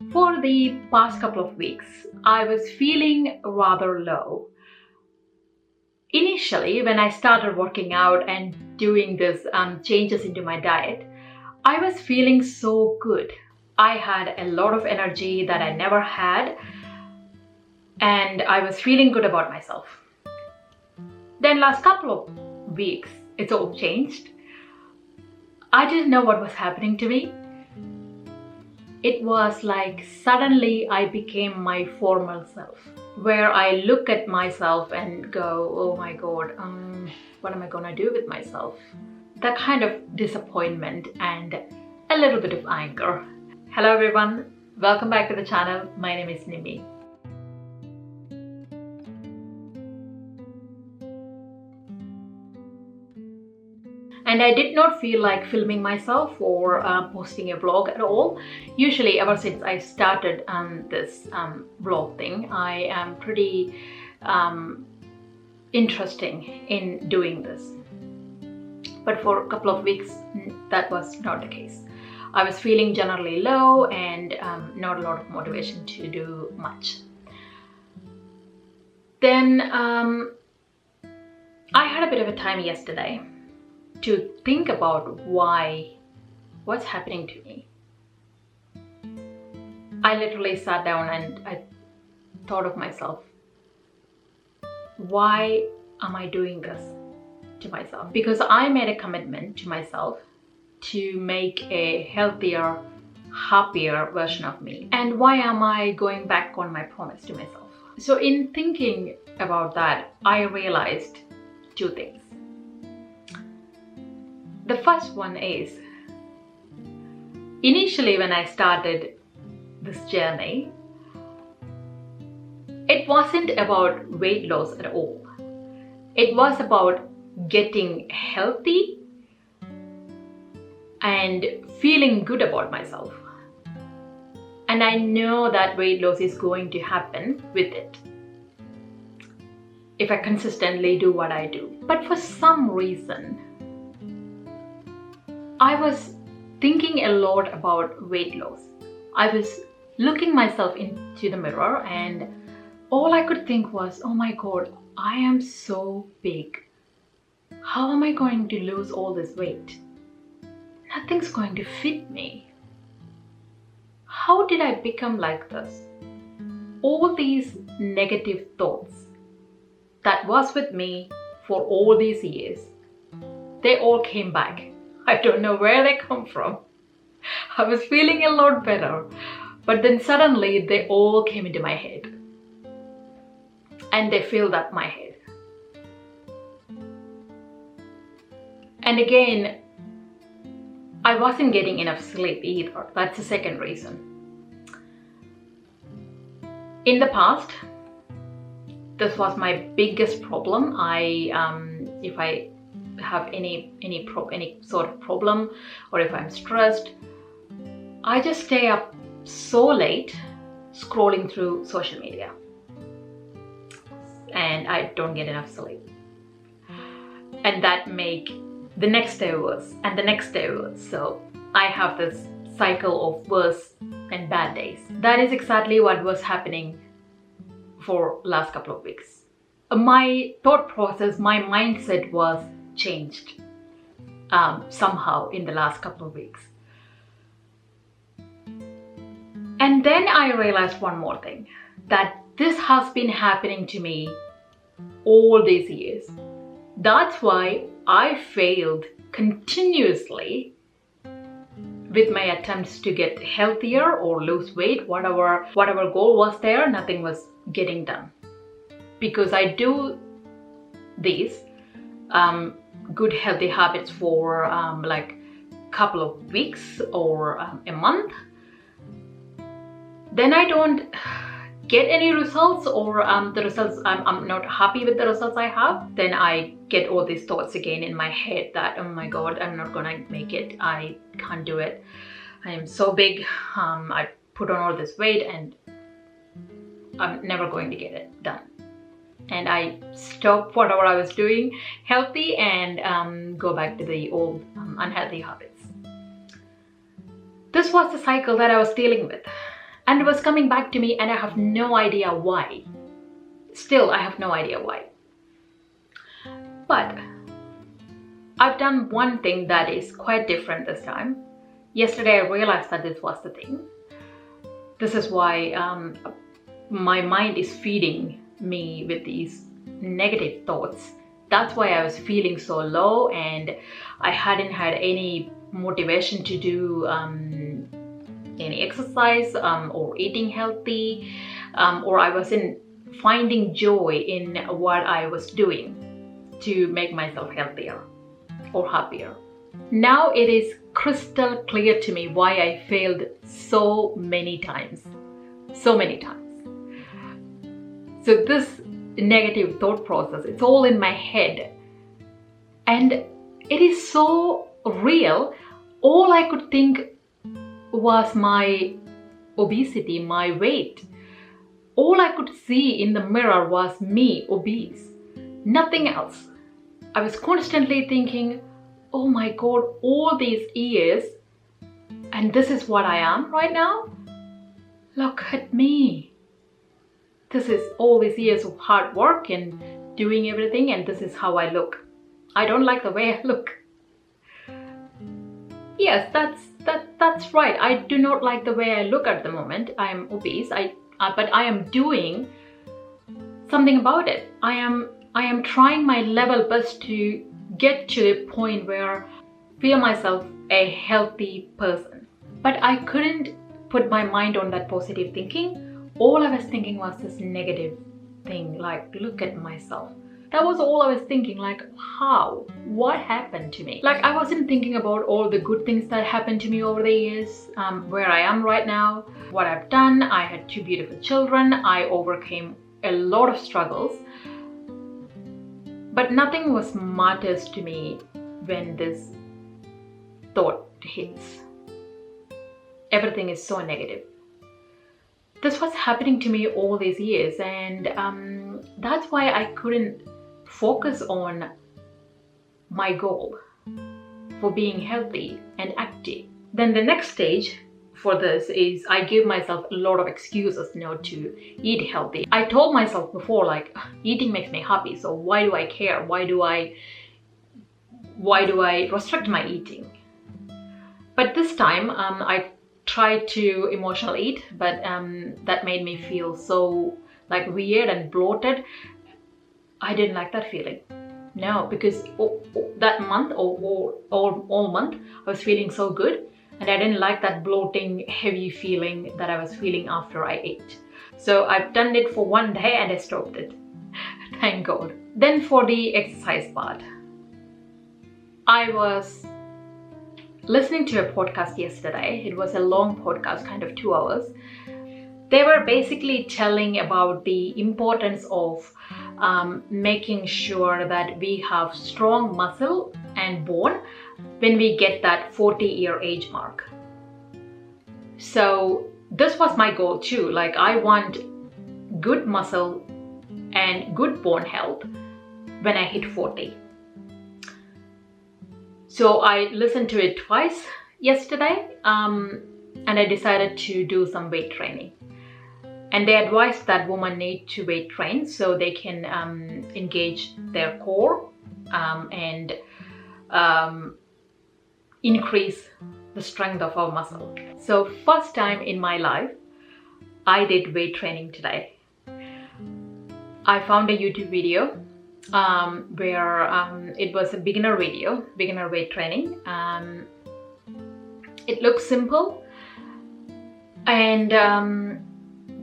For the past couple of weeks, I was feeling rather low. Initially, when I started working out and doing this changes into my diet, I was feeling so good. I had a lot of energy that I never had, and I was feeling good about myself. Then last couple of weeks, it's all changed. I didn't know what was happening to me. It was like suddenly I became my former self, where I look at myself and go, oh my God, what am I gonna do with myself? That kind of disappointment and a little bit of anger. Hello everyone, welcome back to the channel. My name is Nimi. And I did not feel like filming myself or posting a vlog at all. Usually, ever since I started this vlog thing, I am pretty interesting in doing this. But for a couple of weeks, that was not the case. I was feeling generally low and not a lot of motivation to do much. Then I had a bit of a time yesterday to think about what's happening to me. I literally sat down and I thought of myself, why am I doing this to myself? Because I made a commitment to myself to make a healthier, happier version of me. And why am I going back on my promise to myself? So in thinking about that, I realized two things. The first one is, initially when I started this journey, it wasn't about weight loss at all. It was about getting healthy and feeling good about myself. And I know that weight loss is going to happen with it if I consistently do what I do. But for some reason, I was thinking a lot about weight loss. I was looking myself into the mirror and all I could think was, oh my God, I am so big. How am I going to lose all this weight? Nothing's going to fit me. How did I become like this? All these negative thoughts that was with me for all these years, they all came back. I don't know where they come from. I was feeling a lot better, but then suddenly they all came into my head and they filled up my head. And again, I wasn't getting enough sleep either. That's the second reason. In the past, this was my biggest problem. If I have any sort of problem or if I'm stressed, I just stay up so late scrolling through social media and I don't get enough sleep, and that make the next day worse and the next day worse. So I have this cycle of worse and bad days. That is exactly what was happening for last couple of weeks. My thought process, my mindset was changed somehow in the last couple of weeks. And then I realized one more thing, that this has been happening to me all these years. That's why I failed continuously with my attempts to get healthier or lose weight. Whatever goal was there, nothing was getting done. Because I do these good healthy habits for like a couple of weeks or a month, then I don't get any results, or the results, I'm not happy with the results I have, then I get all these thoughts again in my head that, oh my God, I'm not gonna make it, I can't do it, I am so big, I put on all this weight and I'm never going to get it done. And I stop whatever I was doing healthy and go back to the old unhealthy habits. This was the cycle that I was dealing with. And it was coming back to me, and I have no idea why. Still, I have no idea why. But I've done one thing that is quite different this time. Yesterday, I realized that this was the thing. This is why my mind is feeding me with these negative thoughts. That's why I was feeling so low, and I hadn't had any motivation to do any exercise or eating healthy, or I wasn't finding joy in what I was doing to make myself healthier or happier. Now it is crystal clear to me why I failed so many times. So many times. So this negative thought process, it's all in my head. And it is so real. All I could think was my obesity, my weight. All I could see in the mirror was me, obese. Nothing else. I was constantly thinking, oh my God, all these years, and this is what I am right now? Look at me. This is all these years of hard work and doing everything, and this is how I look. I don't like the way I look. Yes, that's right. I do not like the way I look at the moment. I am obese. But I am doing something about it. I am trying my level best to get to the point where I feel myself a healthy person. But I couldn't put my mind on that positive thinking. All I was thinking was this negative thing, like, look at myself. That was all I was thinking, like, how? What happened to me? Like, I wasn't thinking about all the good things that happened to me over the years, where I am right now, what I've done. I had 2 beautiful children. I overcame a lot of struggles. But nothing was matters to me when this thought hits. Everything is so negative. This was happening to me all these years, and that's why I couldn't focus on my goal for being healthy and active. Then the next stage for this is I give myself a lot of excuses now to eat healthy. I told myself before, like, eating makes me happy, so why do I care? Why do I restrict my eating? But this time I tried to emotional eat, but that made me feel so like weird and bloated. I didn't like that feeling. No, because that month or all month I was feeling so good, and I didn't like that bloating, heavy feeling that I was feeling after I ate. So I've done it for one day and I stopped it. Thank God. Then for the exercise part, I was listening to a podcast yesterday. It was a long podcast, kind of 2 hours. They were basically telling about the importance of making sure that we have strong muscle and bone when we get that 40-year age mark. So this was my goal too. Like, I want good muscle and good bone health when I hit 40. So I listened to it twice yesterday, and I decided to do some weight training. And they advised that women need to weight train so they can engage their core and increase the strength of our muscle. So first time in my life, I did weight training today. I found a YouTube video where it was a beginner video, beginner weight training. It looks simple, and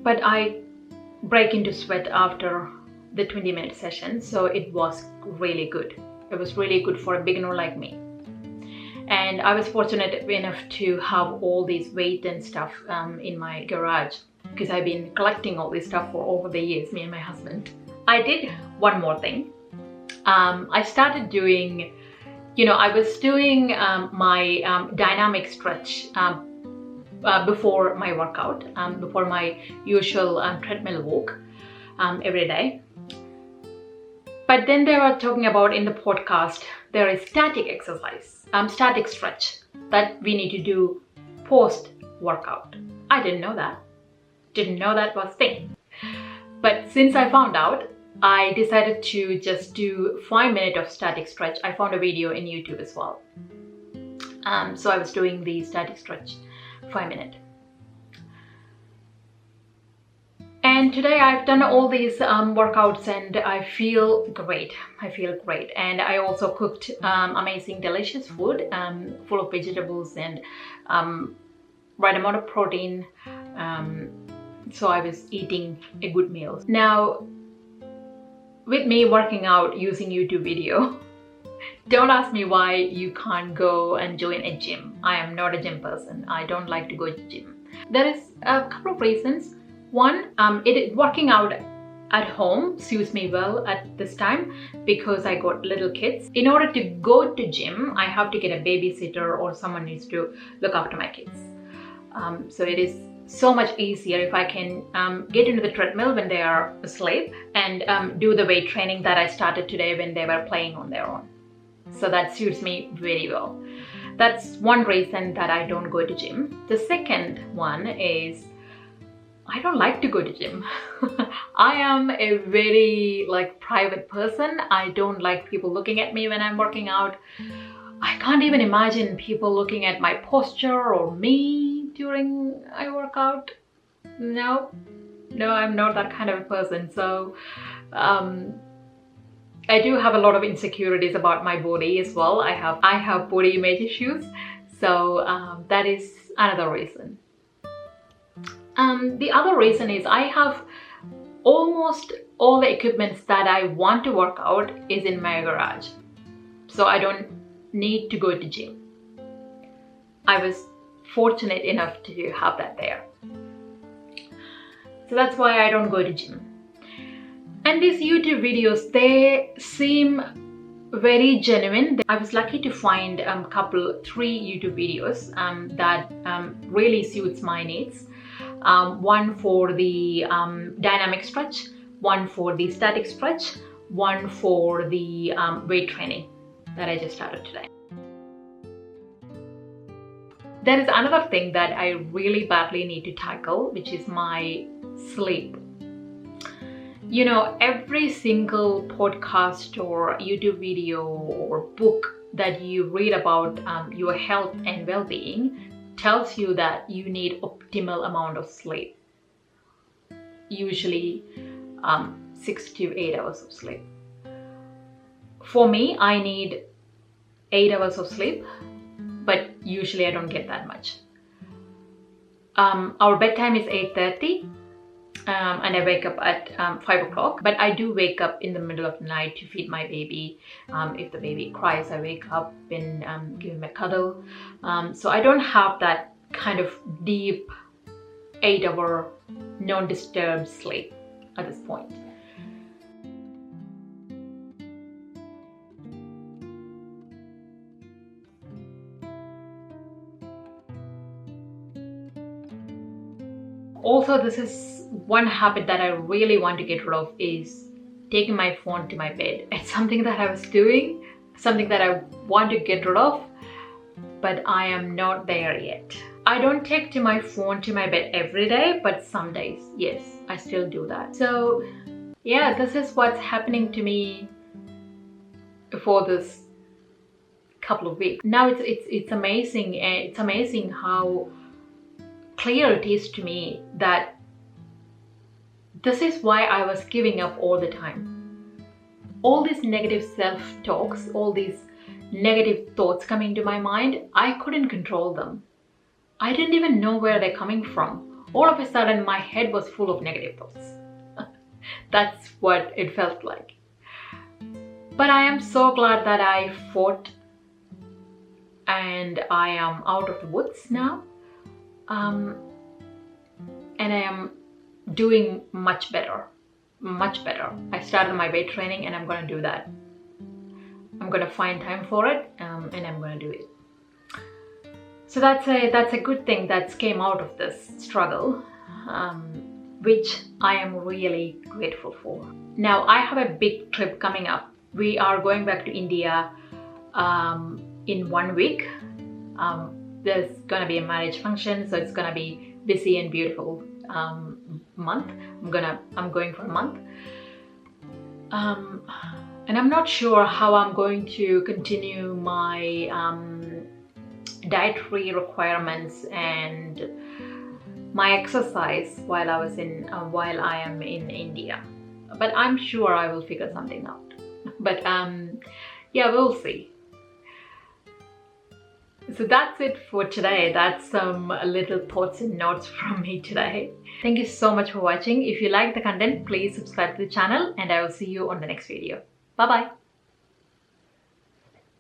but I break into sweat after the 20-minute session, so it was really good. It was really good for a beginner like me. And I was fortunate enough to have all these weight and stuff in my garage, because I've been collecting all this stuff for over the years, me and my husband. I did one more thing. I started doing, I was doing my dynamic stretch before my workout, before my usual treadmill walk every day. But then they were talking about in the podcast, there is static exercise, static stretch that we need to do post workout. I didn't know that. didn't know that was a thing. But since I found out, I decided to just do 5 minutes of static stretch. I found a video in YouTube as well. So I was doing the static stretch 5 minutes. And today I've done all these workouts and I feel great. And I also cooked amazing, delicious food full of vegetables and right amount of protein. So I was eating a good meal. Now, with me working out using YouTube video, don't ask me why you can't go and join a gym. I am not a gym person. I don't like to go to the gym. There is a couple of reasons. One, working out at home suits me well at this time because I got little kids. In order to go to gym, I have to get a babysitter or someone needs to look after my kids. So it is so much easier if I can get into the treadmill when they are asleep and do the weight training that I started today when they were playing on their own. So that suits me very well. That's one reason that I don't go to gym. The second one is I don't like to go to gym. I am a very private person. I don't like people looking at me when I'm working out. I can't even imagine people looking at my posture or me during I work out. No, I'm not that kind of a person. So I do have a lot of insecurities about my body as well. I have body image issues. So that is another reason. The other reason is I have almost all the equipment that I want to work out is in my garage. So I don't need to go to gym. I was fortunate enough to have that there. So that's why I don't go to gym. And these YouTube videos, they seem very genuine. I was lucky to find 3 YouTube videos that really suits my needs. One for the dynamic stretch, one for the static stretch, one for the weight training that I just started today. There is another thing that I really badly need to tackle, which is my sleep. You know, every single podcast or YouTube video or book that you read about your health and well-being tells you that you need optimal amount of sleep. Usually 6 to 8 hours of sleep. For me, I need 8 hours of sleep, but usually I don't get that much. Our bedtime is 8:30 and I wake up at 5 o'clock, but I do wake up in the middle of the night to feed my baby. If the baby cries, I wake up and give him a cuddle. So I don't have that kind of deep 8-hour non-disturbed sleep at this point. Also, this is one habit that I really want to get rid of is taking my phone to my bed. It's something that I was doing, something that I want to get rid of, but I am not there yet. I don't take my phone to my bed every day, but some days, yes, I still do that. So yeah, this is what's happening to me for this couple of weeks. Now it's amazing. It's amazing how clear it is to me that this is why I was giving up all the time. All these negative self-talks, all these negative thoughts coming to my mind, I couldn't control them. I didn't even know where they're coming from. All of a sudden, my head was full of negative thoughts. That's what it felt like. But I am so glad that I fought and I am out of the woods now. And I am doing much better. I started my weight training and I'm going to do that. I'm going to find time for it and I'm going to do it. So that's a good thing that came out of this struggle, which I am really grateful for. Now I have a big trip coming up. We are going back to India in 1 week. There's gonna be a marriage function, so it's gonna be busy and beautiful month. I'm going for a month. And I'm not sure how I'm going to continue my dietary requirements and my exercise while I am in India. But I'm sure I will figure something out. But yeah, we'll see. So that's it for today. That's some little thoughts and notes from me today. Thank you so much for watching. If you like the content, please subscribe to the channel and I will see you on the next video. Bye bye.